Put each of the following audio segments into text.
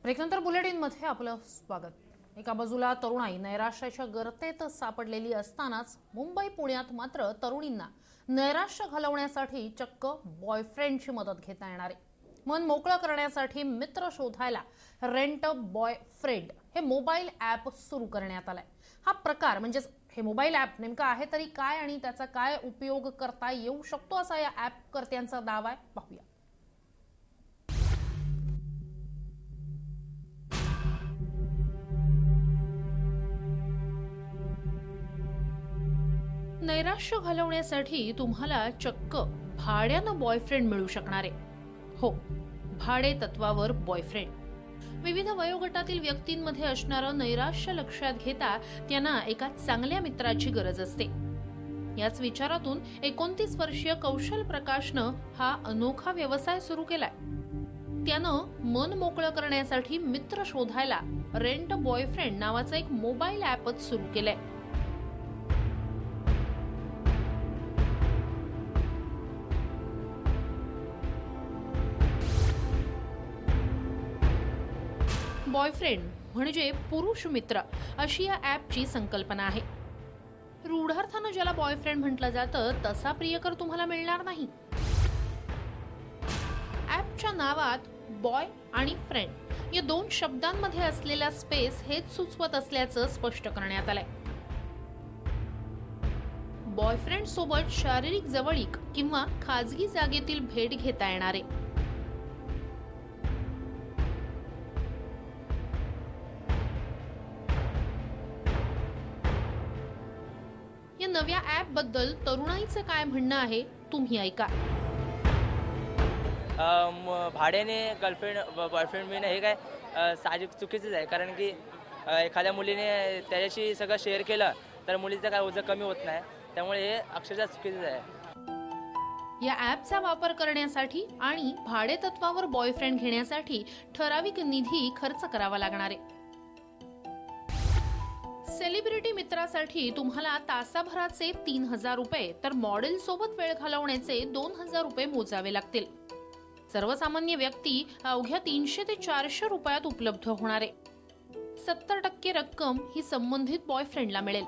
ब्रेकनंतर बुलेटिनमध्ये आपलं स्वागत. एका बाजूला तरुणाई नैराश्याच्या गर्तेत सापडलेली असतानाच मुंबई पुण्यात मात्र तरुणींना नैराश्य घालवण्यासाठी चक्क बॉयफ्रेंडची मदत घेता येणार आहे. मन मोकळं करण्यासाठी मित्र शोधायला रेंट बॉयफ्रेंड हे मोबाईल ॲप सुरू करण्यात आलंय. हा प्रकार म्हणजे हे मोबाईल ॲप नेमकं आहे तरी काय आणि त्याचा काय उपयोग करता येऊ शकतो असा या ॲप कर्त्यांचा दावा आहे. पाहूया. नैराश्य घालवण्यासाठी तुम्हाला चक्क भाड्यानं बॉयफ्रेंड मिळू शकणार आहे. हो, भाडे तत्वावर बॉयफ्रेंड. विविध वयोगटातील व्यक्तींमध्ये असणारं नैराश्य लक्षात घेता त्यांना एका चांगल्या मित्राची गरज असते. याच विचारातून 29 वर्षीय कौशल प्रकाशनं हा अनोखा व्यवसाय सुरू केलाय. त्यानं मन मोकळं करण्यासाठी मित्र शोधायला रेंट बॉयफ्रेंड नावाचं एक मोबाईल ॲपच सुरू केलंय. बॉयफ्रेंड म्हणजे पुरुष मित्र अशी या ॲपची संकल्पना आहे. रूढार्थानं ज्याला बॉयफ्रेंड म्हटलं जातं तसा प्रियकर तुम्हाला मिळणार नाही. ॲपच्या नावात बॉय आणि फ्रेंड या दोन शब्दांमध्ये असलेला स्पेस हेच सुचवत असल्याचं स्पष्ट करण्यात आलंय. बॉयफ्रेंड सोबत शारीरिक जवळीक किंवा खाजगी जागेतील भेट घेता येणार आहे. या नव्या ॲप बद्दल तरुणाईचं काय म्हणणं आहे तुम्ही ऐका. भाड्याने गर्लफ्रेंड बॉयफ्रेंड मिळणं हे काय साहजिक चुकीचंच आहे. कारण की एखाद्या मुलीने त्याच्याशी सगळं शेअर केलं तर मुलीचं काय ओझं कमी होत नाही. त्यामुळे हे अक्षरशः चुकीचंच आहे. या ॲपचा वापर करण्यासाठी आणि भाडे तत्वावर बॉयफ्रेंड घेण्यासाठी ठराविक निधी खर्च करावा लागणार आहे. सेलिब्रिटी मित्रासाठी तुम्हाला तासाभराचे 3,000 रुपये तर मॉडेल सोबत वेळ घालवण्याचे 2,000 रुपये मोजावे लागतील. सर्वसामान्य व्यक्ती अवघ्या 300 ते 400 रुपयात उपलब्ध होणार आहे. 70% रक्कम ही संबंधित बॉयफ्रेंडला मिळेल.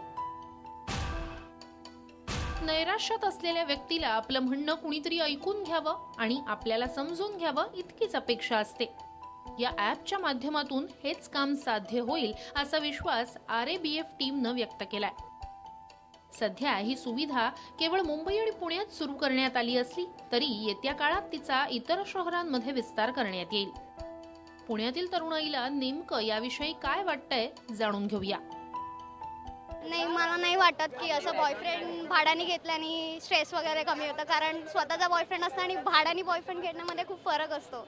नैराश्यात असलेल्या व्यक्तीला आपलं म्हणणं कुणीतरी ऐकून घ्यावं आणि आपल्याला समजून घ्यावं इतकीच अपेक्षा असते. या ॲपच्या माध्यमातून हेच काम साध्य होईल असा विश्वास RABF टीमनं व्यक्त केलाय. सध्या ही सुविधा केवळ मुंबई आणि पुण्यात सुरू करण्यात आली असली तरी येत्या काळात तिचा इतर शहरांमध्ये विस्तार करण्यात येईल. पुण्यातील तरुणाईला नेमकं याविषयी काय वाटतंय जाणून घेऊया. नाही, मला नाही वाटत की असं बॉयफ्रेंड भाड्याने घेतल्याने स्ट्रेस वगैरे कमी होतं. कारण स्वतःचा बॉयफ्रेंड असतं आणि भाड्याने बॉयफ्रेंड घेण्यामध्ये खूप फरक असतो.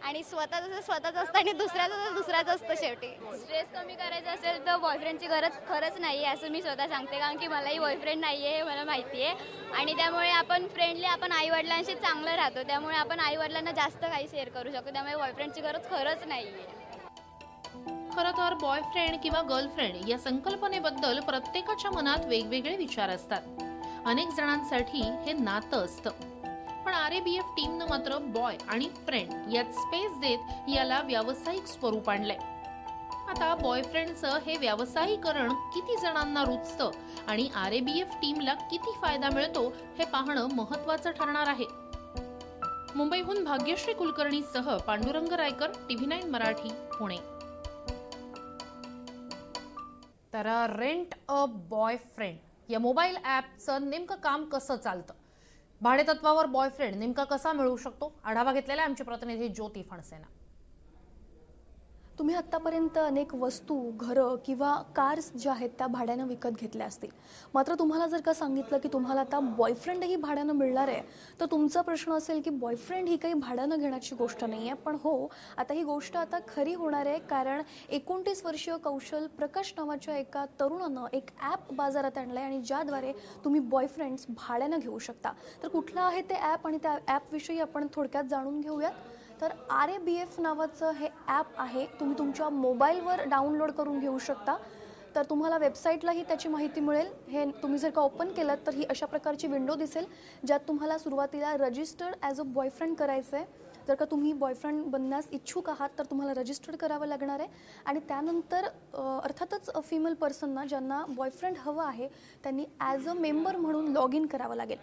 आणि स्वतःचं असतं आणि दुसऱ्याचं असतं. शेवटी स्ट्रेस कमी करायचा असेल तर बॉयफ्रेंडची गरज खरंच नाही आहे असं मी स्वतः सांगते. कारण की मलाही बॉयफ्रेंड नाही आहे हे मला माहिती आहे. आणि त्यामुळे आपण फ्रेंडली आपण आईवडिलांशी चांगलं राहतो. त्यामुळे आपण आईवडिलांना जास्त काही शेअर करू शकतो. त्यामुळे बॉयफ्रेंडची गरज खरंच नाही आहे. खरं तर बॉयफ्रेंड किंवा गर्लफ्रेंड या संकल्पनेबद्दल प्रत्येकाच्या मनात वेगवेगळे विचार असतात. अनेक जणांसाठी हे नातं असतं. पण RABF टीमनं मात्र बॉय आणि फ्रेंड यात स्पेस देत याला व्यावसायिक स्वरूप आणलंय. आता बॉयफ्रेंडचं हे व्यावसायीकरण किती जणांना रुचतं आणि RABF टीमला किती फायदा मिळतो हे पाहणं महत्त्वाचं ठरणार आहे. मुंबईहून भाग्यश्री कुलकर्णीसह पांडुरंग रायकर, TV9 मराठी, पुणे. तर रेंट अ बॉयफ्रेंड या मोबाईल ॲपचं नेमकं काम कसं चालतं, भाडेतत्वावर बॉयफ्रेंड नेमका कसा मिळू शकतो, आढावा घेतलेला आमचे प्रतिनिधी ज्योती फणसेना. तुम्ही आत्तापर्यंत अनेक वस्तू, घरं किंवा कार्स ज्या आहेत त्या भाड्यानं विकत घेतल्या असतील. मात्र तुम्हाला जर का सांगितलं की तुम्हाला आता बॉयफ्रेंडही भाड्यानं मिळणार आहे तर तुमचा प्रश्न असेल की बॉयफ्रेंड ही काही भाड्यानं घेण्याची गोष्ट नाही आहे. पण हो, आता ही गोष्ट आता खरी होणार आहे. कारण 29 वर्षीय कौशल प्रकाश नावाच्या एका तरुणानं एक ॲप बाजारात आणलं आहे आणि ज्याद्वारे तुम्ही बॉयफ्रेंड्स भाड्यानं घेऊ शकता. तर कुठलं आहे ते ॲप आणि त्या ॲपविषयी आपण थोडक्यात जाणून घेऊयात. तर RABF नावाचं हे ॲप आहे. तुम्ही तुमच्या मोबाईलवर डाउनलोड करून घेऊ शकता. तर तुम्हाला वेबसाईटलाही त्याची माहिती मिळेल. हे तुम्ही जर का ओपन केलं तर ही अशा प्रकारची विंडो दिसेल, ज्यात तुम्हाला सुरुवातीला रजिस्टर्ड ॲज अ बॉयफ्रेंड करायचं आहे. जर का तुम्ही बॉयफ्रेंड बनण्यास इच्छुक आहात तर तुम्हाला रजिस्टर्ड करावं लागणार आहे. आणि त्यानंतर अर्थातच फिमेल पर्सनना ज्यांना बॉयफ्रेंड हवं आहे त्यांनी ॲज अ मेंबर म्हणून लॉग इन करावं लागेल.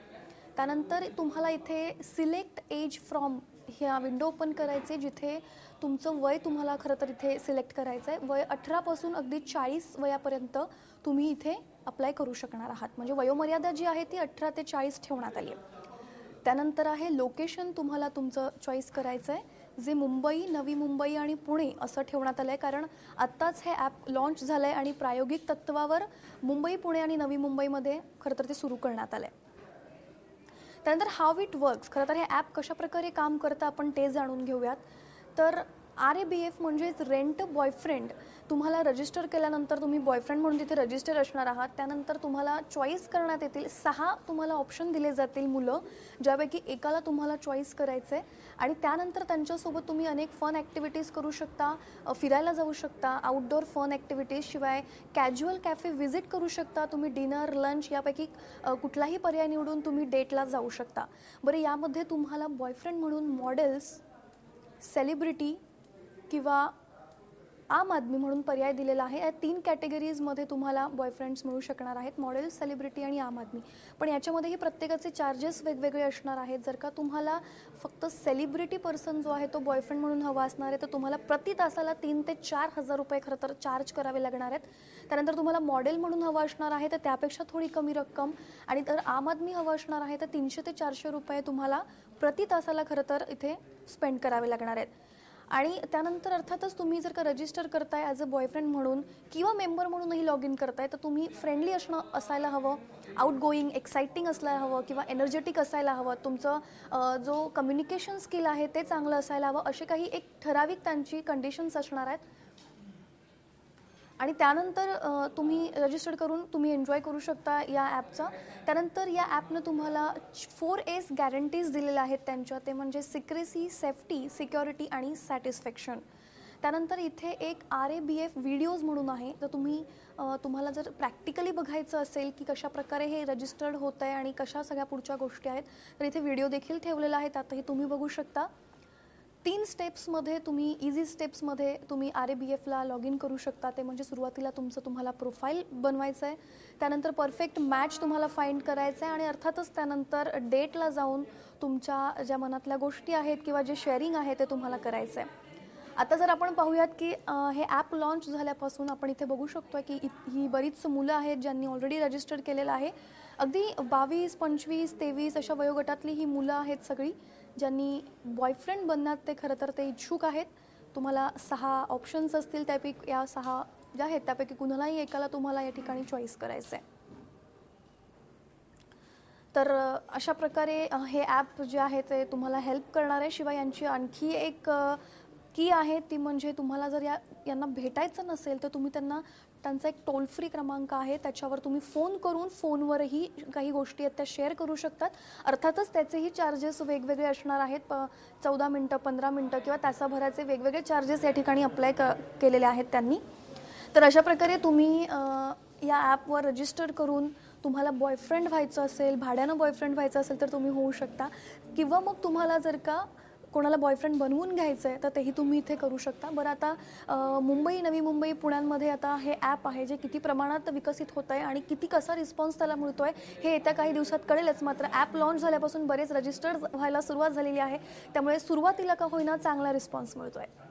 त्यानंतर तुम्हाला इथे सिलेक्ट एज फ्रॉम ह्या विंडो ओपन करायचे, जिथे तुमचं वय तुम्हाला खरं तर इथे सिलेक्ट करायचं आहे. वय 18 पासून अगदी 40 वयापर्यंत तुम्ही इथे अप्लाय करू शकणार आहात. म्हणजे वयोमर्यादा जी आहे ती 18 ते 40 ठेवण्यात आली आहे. त्यानंतर आहे लोकेशन, तुम्हाला तुमचं चॉईस करायचं आहे, जे मुंबई, नवी मुंबई आणि पुणे असं ठेवण्यात आलं आहे. कारण आत्ताच हे ॲप लॉन्च झालं आहे आणि प्रायोगिक तत्त्वावर मुंबई, पुणे आणि नवी मुंबईमध्ये खरं तर ते सुरू करण्यात आलं आहे. त्यानंतर हाव इट वर्क्स, खरं तर हे ॲप कशाप्रकारे काम करतं आपण ते जाणून घेऊयात. तर RABF म्हणजेच रेंट बॉयफ्रेंड. तुम्हाला रजिस्टर केल्यानंतर तुम्ही बॉयफ्रेंड म्हणून तिथे रजिस्टर असणार आहात. त्यानंतर तुम्हाला चॉईस करण्यात येतील 6 तुम्हाला ऑप्शन दिले जातील मुलं, ज्यापैकी एकाला तुम्हाला चॉईस करायचं आहे. आणि त्यानंतर त्यांच्यासोबत तुम्ही अनेक फन ॲक्टिव्हिटीज करू शकता, फिरायला जाऊ शकता, आउटडोअर फन ॲक्टिव्हिटीज, शिवाय कॅज्युअल कॅफे व्हिजिट करू शकता. तुम्ही डिनर, लंच यापैकी कुठलाही पर्याय निवडून तुम्ही डेटला जाऊ शकता. बरं, यामध्ये तुम्हाला बॉयफ्रेंड म्हणून मॉडेल्स, सेलिब्रिटी किंवा आम आदमी म्हणून पर्याय दिलेला आहे. या 3 कॅटेगरीजमध्ये तुम्हाला बॉयफ्रेंड्स मिळू शकणार आहेत, मॉडेल्स, सेलिब्रिटी आणि आम आदमी. पण याच्यामध्येही प्रत्येकाचे चार्जेस वेगवेगळे असणार आहेत. जर का तुम्हाला फक्त सेलिब्रिटी पर्सन जो आहे तो बॉयफ्रेंड म्हणून हवा असणार आहे, तर तुम्हाला प्रति तासाला 3 ते 4 हजार रुपये खरं तर चार्ज करावे लागणार आहेत. त्यानंतर तुम्हाला मॉडेल म्हणून हवा असणार आहे तर त्यापेक्षा थोडी कमी रक्कम, आणि तर आम आदमी हवा असणार आहे तर 300 ते 400 रुपये तुम्हाला प्रति तासाला खरं तर इथे स्पेंड करावे लागणार आहेत. आणि त्यानंतर अर्थातच तुम्ही जर का रजिस्टर करताय ॲज अ बॉयफ्रेंड म्हणून किंवा मेंबर म्हणूनही लॉग इन करताय, तर तुम्ही फ्रेंडली असायला हवं, आउटगोईंग, एक्साइटिंग असायला हवं किंवा एनर्जेटिक असायला हवं, तुमचं जो कम्युनिकेशन स्किल आहे ते चांगलं असायला हवं. असे काही एक ठराविक त्यांची कंडिशन्स असणार आहेत. आणि त्यानंतर तुम्ही रजिस्टर करून तुम्ही एन्जॉय करू शकता या ॲपचा. त्यानंतर या ॲपनं तुम्हाला 4A's गॅरंटीज दिलेल्या आहेत त्यांच्या, ते म्हणजे सिक्रेसी, सेफ्टी, सिक्युरिटी आणि सॅटिस्फॅक्शन. त्यानंतर इथे एक RABF व्हिडिओज म्हणून आहे. तर तुम्हाला जर प्रॅक्टिकली बघायचं असेल की कशाप्रकारे हे रजिस्टर्ड होतं आहे आणि कशा सगळ्या पुढच्या गोष्टी आहेत, तर इथे व्हिडिओ देखील ठेवलेला आहे, त्यातही तुम्ही बघू शकता. 3 स्टेप्समध्ये तुम्ही, इझी स्टेप्समध्ये तुम्ही RABFला लॉग इन करू शकता. ते म्हणजे सुरुवातीला तुम्हाला प्रोफाईल बनवायचं आहे, त्यानंतर परफेक्ट मॅच तुम्हाला फाइंड करायचं आहे, आणि अर्थातच त्यानंतर डेटला जाऊन तुमच्या ज्या मनातल्या गोष्टी आहेत किंवा जे शेअरिंग आहे ते तुम्हाला करायचं आहे. आता जर आपण पाहूयात की हे ॲप लॉन्च झाल्यापासून आपण इथे बघू शकतो की ही बरीच मुलं आहेत ज्यांनी ऑलरेडी रजिस्टर केलेलं आहे. अगदी 22, 25, 23 अशा वयोगटातली ही मुलं आहेत सगळी, ज्यांनी बॉयफ्रेंड बनण्यात ते खरं तर ते इच्छुक आहेत. तुम्हाला 6 ऑप्शन्स असतील, त्यापैकी या 6 ज्या आहेत त्यापैकी कुणालाही एकाला तुम्हाला या ठिकाणी चॉईस करायचं आहे. तर अशा प्रकारे हे ॲप जे आहे ते तुम्हाला हेल्प करणार आहे. शिवाय यांची आणखी एक की आहे ती म्हणजे तुम्हाला जर यांना भेटायचं नसेल तर तुम्ही त्यांचा एक टोल फ्री क्रमांक आहे, त्याच्यावर तुम्ही फोन करून फोनवरही काही गोष्टी आहेत त्या शेअर करू शकतात. अर्थातच त्याचेही चार्जेस वेगवेगळे असणार आहेत. 14 मिनटं, 15 मिनटं किंवा तासाभराचे वेगवेगळे चार्जेस या ठिकाणी अप्लाय केलेले आहेत त्यांनी. तर अशा प्रकारे तुम्ही या ॲपवर रजिस्टर करून तुम्हाला बॉयफ्रेंड व्हायचं असेल, भाड्यानं बॉयफ्रेंड व्हायचं असेल तर तुम्ही होऊ शकता. किंवा मग तुम्हाला जर का कोणाला बॉयफ्रेंड बनवून घ्यायचं आहे तर तेही तुम्ही इथे करू शकता. बरं, आता मुंबई, नवी मुंबई, पुण्यामध्ये आता हे ॲप आहे जे किती प्रमाणात विकसित होत आहे आणि कसा रिस्पॉन्स त्याला मिळतो आहे हे येत्या काही दिवसात कळेलच. मात्र ॲप लॉन्च झाल्यापासून बरेच रजिस्टर्ड व्हायला सुरुवात झालेली आहे, त्यामुळे सुरुवातीला का होईना चांगला रिस्पॉन्स मिळतो आहे.